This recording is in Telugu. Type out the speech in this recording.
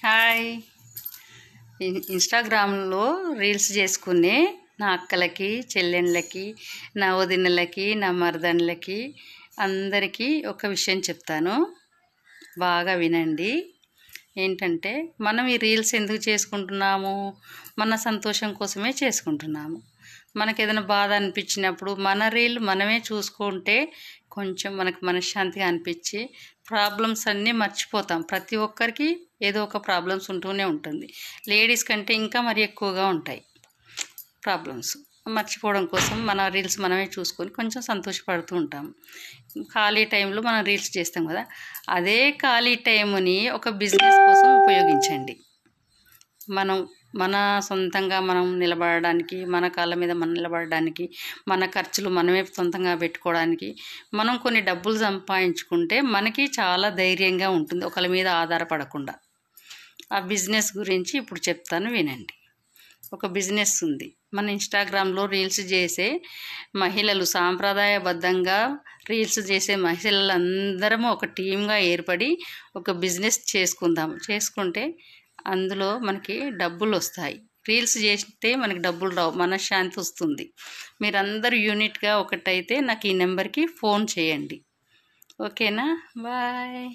హాయ్. ఇన్స్టాగ్రామ్లో రీల్స్ చేసుకునే నా అక్కలకి, చెల్లెళ్ళకి, నా వదినలకి, నా మరదళ్ళకి అందరికీ ఒక విషయం చెప్తాను, బాగా వినండి. ఏంటంటే, మనం ఈ రీల్స్ ఎందుకు చేసుకుంటున్నాము? మన సంతోషం కోసమే చేసుకుంటున్నాము. మనకు ఏదైనా బాధ అనిపించినప్పుడు మన రీల్ మనమే చూసుకుంటే కొంచెం మనకు మనశ్శాంతిగా అనిపించి ప్రాబ్లమ్స్ అన్నీ మర్చిపోతాం. ప్రతి ఒక్కరికి ఏదో ఒక ప్రాబ్లమ్స్ ఉంటూనే ఉంటుంది. లేడీస్ కంటే ఇంకా మరి ఎక్కువగా ఉంటాయి ప్రాబ్లమ్స్. మర్చిపోవడం కోసం మన రీల్స్ మనమే చూసుకొని కొంచెం సంతోషపడుతూ ఉంటాం. ఖాళీ టైంలో మనం రీల్స్ చేస్తాం కదా, అదే ఖాళీ టైంని ఒక బిజినెస్ కోసం ఉపయోగించండి. మన సొంతంగా మనం నిలబడడానికి, మన కాళ్ళ మీద మనం నిలబడడానికి, మన ఖర్చులు మనమే సొంతంగా పెట్టుకోవడానికి మనం కొన్ని డబ్బులు సంపాదించుకుంటే మనకి చాలా ధైర్యంగా ఉంటుంది, ఒకరి మీద ఆధారపడకుండా. ఆ బిజినెస్ గురించి ఇప్పుడు చెప్తాను, వినండి. ఒక బిజినెస్ ఉంది. మన ఇన్స్టాగ్రామ్లో రీల్స్ చేసే మహిళలు, సాంప్రదాయబద్ధంగా రీల్స్ చేసే మహిళలందరము ఒక టీమ్గా ఏర్పడి ఒక బిజినెస్ చేసుకుంటే అందులో మనకి డబ్బులు వస్తాయి. రీల్స్ చేస్తే మనకి డబ్బులు రావు, మనశ్శాంతి వస్తుంది. మీరందరూ యూనిట్గా ఒకటైతే నాకు ఈ నెంబర్కి ఫోన్ చేయండి. ఓకేనా? బాయ్.